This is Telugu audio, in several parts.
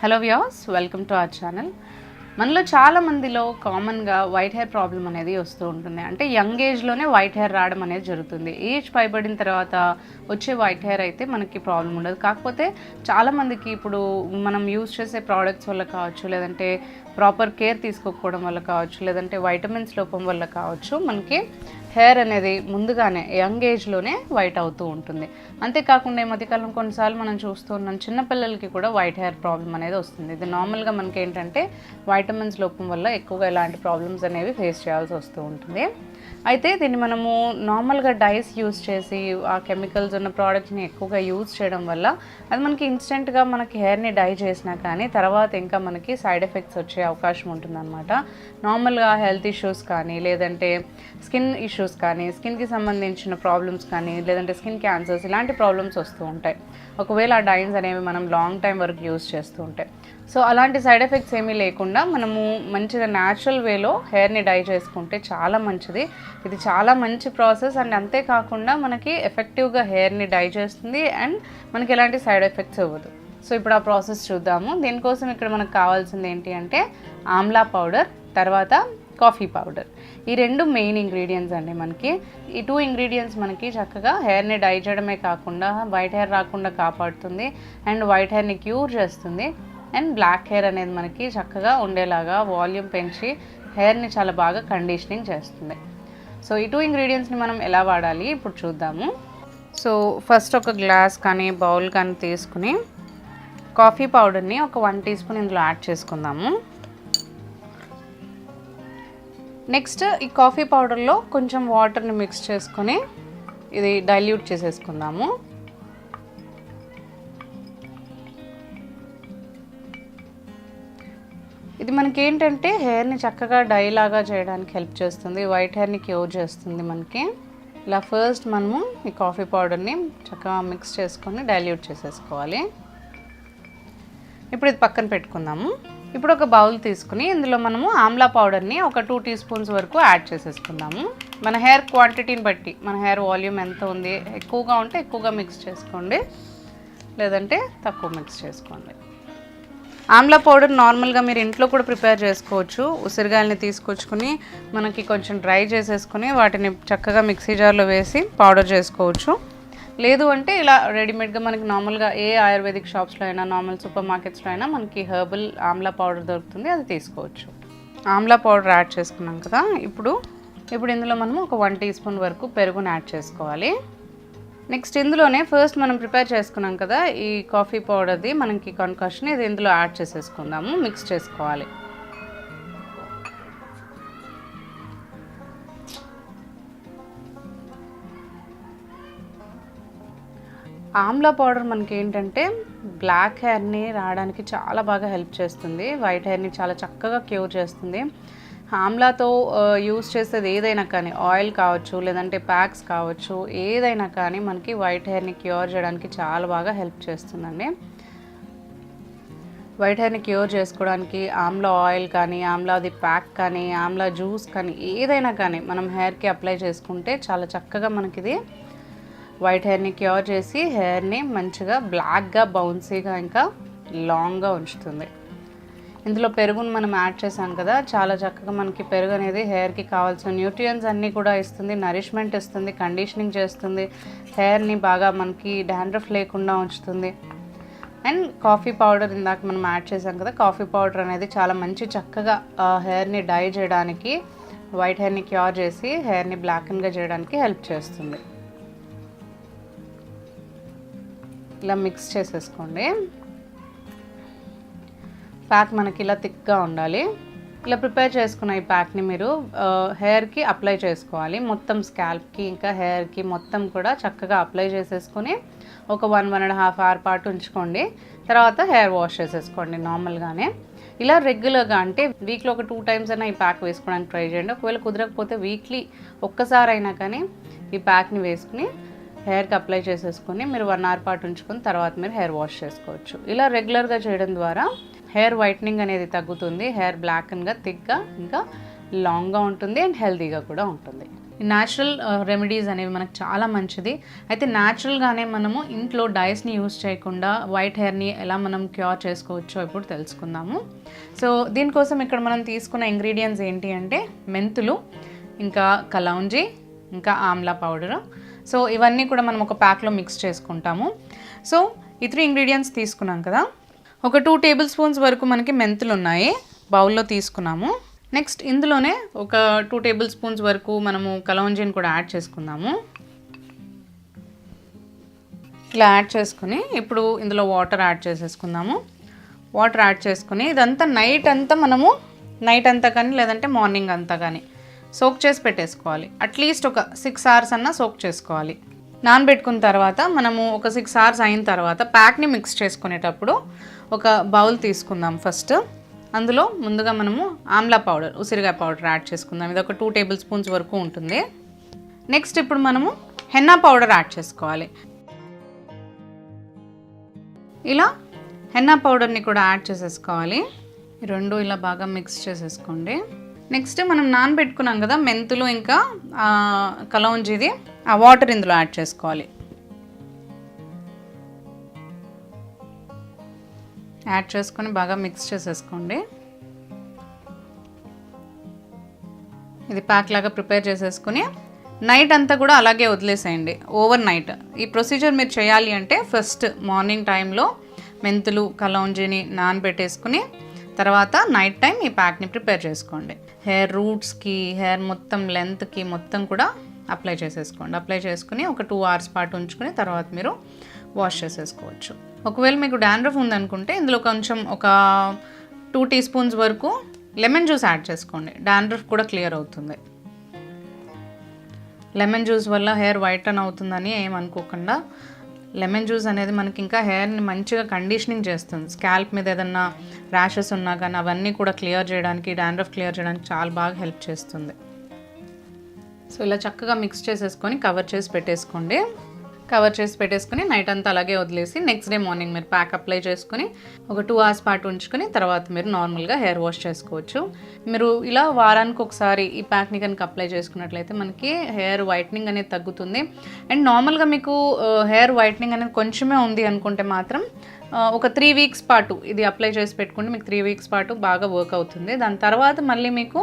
Hello viewers, welcome to our channel. మనలో చాలా మందిలో కామన్గా వైట్ హెయిర్ ప్రాబ్లం అనేది వస్తూ ఉంటుంది. అంటే యంగ్ ఏజ్లోనే వైట్ హెయిర్ రావడం అనేది జరుగుతుంది. ఏజ్ పైబడిన తర్వాత వచ్చే వైట్ హెయిర్ అయితే మనకి ప్రాబ్లం ఉండదు. కాకపోతే చాలామందికి ఇప్పుడు మనం యూజ్ చేసే ప్రోడక్ట్స్ వల్ల కావచ్చు, లేదంటే ప్రాపర్ కేర్ తీసుకోకపోవడం వల్ల కావచ్చు, లేదంటే వైటమిన్స్ లోపం వల్ల కావచ్చు, మనకి హెయిర్ అనేది ముందుగానే యంగ్ ఏజ్లోనే వైట్ అవుతూ ఉంటుంది. అంతేకాకుండా ఈ మధ్యకాలం కొన్నిసార్లు మనం చూస్తూ ఉన్నాం, చిన్నపిల్లలకి కూడా వైట్ హెయిర్ ప్రాబ్లం అనేది వస్తుంది. ఇది నార్మల్గా మనకి ఏంటంటే వైటమిన్స్ లోపం వల్ల ఎక్కువగా ఇలాంటి ప్రాబ్లమ్స్ అనేవి ఫేస్ చేయాల్సి వస్తూ ఉంటుంది. అయితే దీన్ని మనము నార్మల్గా డైస్ యూజ్ చేసి ఆ కెమికల్స్ ఉన్న ప్రోడక్ట్ని ఎక్కువగా యూజ్ చేయడం వల్ల అది మనకి ఇన్స్టెంట్గా మనకి హెయిర్ని డై చేసినా కానీ తర్వాత ఇంకా మనకి సైడ్ ఎఫెక్ట్స్ వచ్చే అవకాశం ఉంటుందన్నమాట. నార్మల్గా హెల్త్ ఇష్యూస్ కానీ, లేదంటే స్కిన్ ఇష్యూస్ కానీ, స్కిన్కి సంబంధించిన ప్రాబ్లమ్స్ కానీ, లేదంటే స్కిన్ క్యాన్సర్స్ ఇలాంటి ప్రాబ్లమ్స్ వస్తూ ఉంటాయి ఒకవేళ ఆ డైన్స్ అనేవి మనం లాంగ్ టైం వరకు యూజ్ చేస్తూ ఉంటాయి. సో అలాంటి సైడ్ ఎఫెక్ట్స్ ఏమీ లేకుండా మనము మంచిగా న్యాచురల్ వేలో హెయిర్ని డై చేసుకుంటే చాలా మంచిది. ఇది చాలా మంచి ప్రాసెస్ అండ్ అంతేకాకుండా మనకి ఎఫెక్టివ్గా హెయిర్ని డై చేస్తుంది అండ్ మనకి ఎలాంటి సైడ్ ఎఫెక్ట్స్ ఇవ్వదు. సో ఇప్పుడు ఆ ప్రాసెస్ చూద్దాము. దీనికోసం ఇక్కడ మనకు కావాల్సింది ఏంటి అంటే ఆమ్లా పౌడర్, తర్వాత కాఫీ పౌడర్. ఈ రెండు మెయిన్ ఇంగ్రీడియంట్స్ అండి. మనకి ఈ 2 ఇంగ్రీడియంట్స్ మనకి చక్కగా హెయిర్ని డై చేయడమే కాకుండా వైట్ హెయిర్ రాకుండా కాపాడుతుంది అండ్ వైట్ హెయిర్ని క్యూర్ చేస్తుంది అండ్ బ్లాక్ హెయిర్ అనేది మనకి చక్కగా ఉండేలాగా వాల్యూమ్ పెంచి హెయిర్ని చాలా బాగా కండిషనింగ్ చేస్తుంది. సో ఈ 2 ఇంగ్రీడియంట్స్ని మనం ఎలా వాడాలి ఇప్పుడు చూద్దాము. సో ఫస్ట్ ఒక గ్లాస్ కానీ బౌల్ కానీ తీసుకుని కాఫీ పౌడర్ని ఒక 1 టీ స్పూన్ ఇందులో యాడ్ చేసుకుందాము. నెక్స్ట్ ఈ కాఫీ పౌడర్లో కొంచెం వాటర్ని మిక్స్ చేసుకొని ఇది డైల్యూట్ చేసేసుకుందాము. ఇది మనకి ఏంటంటే హెయిర్ని చక్కగా డై లాగా చేయడానికి హెల్ప్ చేస్తుంది, వైట్ హెయిర్ని క్యూర్ చేస్తుంది. మనకి ఇలా ఫస్ట్ మనము ఈ కాఫీ పౌడర్ని చక్కగా మిక్స్ చేసుకొని డైల్యూట్ చేసేసుకోవాలి. ఇప్పుడు ఇది పక్కన పెట్టుకుందాము. ఇప్పుడు ఒక బౌల్ తీసుకుని ఇందులో మనము ఆమ్లా పౌడర్ని ఒక 2 టీ స్పూన్స్ వరకు యాడ్ చేసేసుకుందాము. మన హెయిర్ క్వాంటిటీని బట్టి, మన హెయిర్ వాల్యూమ్ ఎంత ఉంది, ఎక్కువగా ఉంటే ఎక్కువగా మిక్స్ చేసుకోండి, లేదంటే తక్కువ మిక్స్ చేసుకోండి. ఆమ్లా పౌడర్ నార్మల్గా మీరు ఇంట్లో కూడా ప్రిపేర్ చేసుకోవచ్చు. ఉసిరికాయలని తీసుకొచ్చుకొని మనకి కొంచెం డ్రై చేసేసుకొని వాటిని చక్కగా మిక్సీ జార్లో వేసి పౌడర్ చేసుకోవచ్చు. లేదు అంటే ఇలా రెడీమేడ్గా మనకి నార్మల్గా ఏ ఆయుర్వేదిక్ షాప్స్లో అయినా, నార్మల్ సూపర్ మార్కెట్స్లో అయినా మనకి హెర్బల్ ఆమ్లా పౌడర్ దొరుకుతుంది, అది తీసుకోవచ్చు. ఆమ్లా పౌడర్ యాడ్ చేసుకున్నాం కదా. ఇప్పుడు ఇందులో మనము ఒక 1 టీ స్పూన్ వరకు పెరుగుని యాడ్ చేసుకోవాలి. నెక్స్ట్ ఇందులోనే ఫస్ట్ మనం ప్రిపేర్ చేసుకున్నాం కదా ఈ కాఫీ పౌడర్ది మనకి కన్కాషన్, ఇది ఇందులో యాడ్ చేసేసుకుందాము. మిక్స్ చేసుకోవాలి. ఆమ్లా పౌడర్ మనకి ఏంటంటే బ్లాక్ హెయిర్ని రావడానికి చాలా బాగా హెల్ప్ చేస్తుంది, వైట్ హెయిర్ని చాలా చక్కగా క్యూర్ చేస్తుంది. ఆమ్లాతో యూస్ చేసేది ఏదైనా కానీ, ఆయిల్ కావచ్చు, లేదంటే ప్యాక్స్ కావచ్చు, ఏదైనా కానీ మనకి వైట్ హెయిర్ని క్యూర్ చేయడానికి చాలా బాగా హెల్ప్ చేస్తుందండి. వైట్ హెయిర్ని క్యూర్ చేసుకోవడానికి ఆమ్లా ఆయిల్ కానీ, ఆమ్లాది ప్యాక్ కానీ, ఆమ్లా జ్యూస్ కానీ, ఏదైనా కానీ మనం హెయిర్కి అప్లై చేసుకుంటే చాలా చక్కగా మనకిది వైట్ హెయిర్ని క్యూర్ చేసి హెయిర్ని మంచిగా బ్లాక్గా, బౌన్సీగా, ఇంకా లాంగ్గా ఉంచుతుంది. ఇందులో పెరుగును మనం యాడ్ చేసాం కదా, చాలా చక్కగా మనకి పెరుగు అనేది హెయిర్కి కావాల్సిన న్యూట్రియంట్స్ అన్నీ కూడా ఇస్తుంది, నరిష్మెంట్ ఇస్తుంది, కండిషనింగ్ చేస్తుంది, హెయిర్ని బాగా మనకి డాండ్రఫ్ లేకుండా ఉంచుతుంది. అండ్ కాఫీ పౌడర్ ఇందాక మనం యాడ్ చేసాం కదా, కాఫీ పౌడర్ అనేది చాలా మంచి చక్కగా హెయిర్ని డై చేయడానికి, వైట్ హెయిర్ని క్యూర్ చేసి హెయిర్ని బ్లాక్గా చేయడానికి హెల్ప్ చేస్తుంది. ఇలా మిక్స్ చేసేసుకోండి. ప్యాక్ మనకి ఇలా థిక్గా ఉండాలి. ఇలా ప్రిపేర్ చేసుకున్న ఈ ప్యాక్ని మీరు హెయిర్కి అప్లై చేసుకోవాలి. మొత్తం స్కాల్ప్కి ఇంకా హెయిర్కి మొత్తం కూడా చక్కగా అప్లై చేసేసుకొని ఒక 1-1.5 అవర్ పాటు ఉంచుకోండి. తర్వాత హెయిర్ వాష్ చేసేసుకోండి నార్మల్గానే. ఇలా రెగ్యులర్గా అంటే వీక్లో ఒక 2 టైమ్స్ అయినా ఈ ప్యాక్ వేసుకోవడానికి ట్రై చేయండి. ఒకవేళ కుదరకపోతే వీక్లీ ఒక్కసారి అయినా కానీ ఈ ప్యాక్ని వేసుకుని హెయిర్కి అప్లై చేసేసుకొని మీరు 1 అవర్ పాటు ఉంచుకొని తర్వాత మీరు హెయిర్ వాష్ చేసుకోవచ్చు. ఇలా రెగ్యులర్గా చేయడం ద్వారా హెయిర్ వైట్నింగ్ అనేది తగ్గుతుంది, హెయిర్ బ్లాక్గా, థిక్గా, ఇంకా లాంగ్గా ఉంటుంది అండ్ హెల్తీగా కూడా ఉంటుంది. న్యాచురల్ రెమెడీస్ అనేవి మనకు చాలా మంచిది. అయితే న్యాచురల్గానే మనము ఇంట్లో డైస్ని యూస్ చేయకుండా వైట్ హెయిర్ని ఎలా మనం క్యూర్ చేసుకోవచ్చో ఇప్పుడు తెలుసుకుందాము. సో దీనికోసం ఇక్కడ మనం తీసుకున్న ఇంగ్రీడియంట్స్ ఏంటి అంటే మెంతులు, ఇంకా కలౌంజీ, ఇంకా ఆమ్లా పౌడర్. సో ఇవన్నీ కూడా మనం ఒక ప్యాక్లో మిక్స్ చేసుకుంటాము. సో ఈ 3 ఇంగ్రీడియంట్స్ తీసుకున్నాం కదా. ఒక 2 టేబుల్ స్పూన్స్ వరకు మనకి మెంతులు ఉన్నాయి, బౌల్లో తీసుకున్నాము. నెక్స్ట్ ఇందులోనే ఒక 2 టేబుల్ స్పూన్స్ వరకు మనము కలౌంజీని కూడా యాడ్ చేసుకుందాము. ఇలా యాడ్ చేసుకుని ఇప్పుడు ఇందులో వాటర్ యాడ్ చేసేసుకుందాము. వాటర్ యాడ్ చేసుకుని ఇదంతా నైట్ అంతా కానీ లేదంటే మార్నింగ్ అంతా కానీ సోక్ చేసి పెట్టేసుకోవాలి. అట్లీస్ట్ ఒక 6 hours అన్నా సోక్ చేసుకోవాలి. నానబెట్టుకున్న తర్వాత మనము ఒక 6 hours అయిన తర్వాత ప్యాక్ని మిక్స్ చేసుకునేటప్పుడు ఒక బౌల్ తీసుకుందాం. ఫస్ట్ అందులో ముందుగా మనము ఆమ్లా పౌడర్, ఉసిరికాయ పౌడర్ యాడ్ చేసుకుందాం. ఇది ఒక 2 టేబుల్ స్పూన్స్ వరకు ఉంటుంది. నెక్స్ట్ ఇప్పుడు మనము హెన్నా పౌడర్ యాడ్ చేసుకోవాలి. ఇలా హెన్నా పౌడర్ని కూడా యాడ్ చేసేసుకోవాలి. ఈ రెండు ఇలా బాగా మిక్స్ చేసేసుకోండి. నెక్స్ట్ మనం నానబెట్టుకున్నాం కదా మెంతులు ఇంకా కలౌంజీది, ఆ వాటర్ ఇందులో యాడ్ చేసుకోవాలి. యాడ్ చేసుకొని బాగా మిక్స్ చేసేసుకోండి. ఇది ప్యాక్ లాగా ప్రిపేర్ చేసేసుకుని నైట్ అంతా కూడా అలాగే వదిలేసేయండి, ఓవర్ నైట్. ఈ ప్రొసీజర్ మీరు చేయాలి అంటే ఫస్ట్ మార్నింగ్ టైంలో మెంతులు కలౌంజీని నానబెట్టేసుకుని తర్వాత నైట్ టైం ఈ ప్యాక్ని ప్రిపేర్ చేసుకోండి. హెయిర్ రూట్స్కి, హెయిర్ మొత్తం లెంత్కి మొత్తం కూడా అప్లై చేసేసుకోండి. అప్లై చేసుకుని ఒక 2 hours పాటు ఉంచుకుని తర్వాత మీరు వాష్ చేసేసుకోవచ్చు. ఒకవేళ మీకు డాండ్రఫ్ ఉందనుకుంటే ఇందులో కొంచెం ఒక 2 teaspoons వరకు లెమన్ జ్యూస్ యాడ్ చేసుకోండి. డాండ్రఫ్ కూడా క్లియర్ అవుతుంది. లెమన్ జ్యూస్ వల్ల హెయిర్ వైటన్ అవుతుందని ఏమనుకోకుండా, లెమన్ జ్యూస్ అనేది మనకి ఇంకా హెయిర్ని మంచిగా కండిషనింగ్ చేస్తుంది. స్కాల్ప్ మీద ఏదన్నా ర్యాషెస్ ఉన్నా కానీ అవన్నీ కూడా క్లియర్ చేయడానికి, డాండ్రఫ్ క్లియర్ చేయడానికి చాలా బాగా హెల్ప్ చేస్తుంది. సో ఇలా చక్కగా మిక్స్ చేసేసుకొని కవర్ చేసి పెట్టేసుకోండి. కవర్ చేసి పెట్టేసుకుని నైట్ అంతా అలాగే వదిలేసి నెక్స్ట్ డే మార్నింగ్ మీరు ప్యాక్ అప్లై చేసుకుని ఒక 2 hours పాటు ఉంచుకొని తర్వాత మీరు నార్మల్గా హెయిర్ వాష్ చేసుకోవచ్చు. మీరు ఇలా వారానికి ఒకసారి ఈ ప్యాక్ని కనుక అప్లై చేసుకున్నట్లయితే మనకి హెయిర్ వైట్నింగ్ అనేది తగ్గుతుంది. అండ్ నార్మల్గా మీకు హెయిర్ వైట్నింగ్ అనేది కొంచెమే ఉంది అనుకుంటే మాత్రం ఒక 3 weeks పాటు ఇది అప్లై చేసి పెట్టుకుంటే మీకు 3 weeks పాటు బాగా వర్క్ అవుతుంది. దాని తర్వాత మళ్ళీ మీకు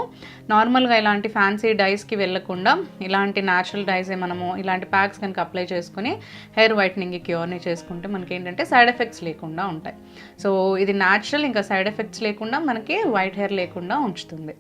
నార్మల్గా ఇలాంటి ఫ్యాన్సీ డైస్కి వెళ్ళకుండా ఇలాంటి న్యాచురల్ డైసే మనము ఇలాంటి ప్యాక్స్ కనుక అప్లై చేసుకుని హెయిర్ వైట్నింగ్ క్యూర్ని చేసుకుంటే మనకి ఏంటంటే సైడ్ ఎఫెక్ట్స్ లేకుండా ఉంటాయి. సో ఇది న్యాచురల్, ఇంకా సైడ్ ఎఫెక్ట్స్ లేకుండా మనకి వైట్ హెయిర్ లేకుండా ఉంచుతుంది.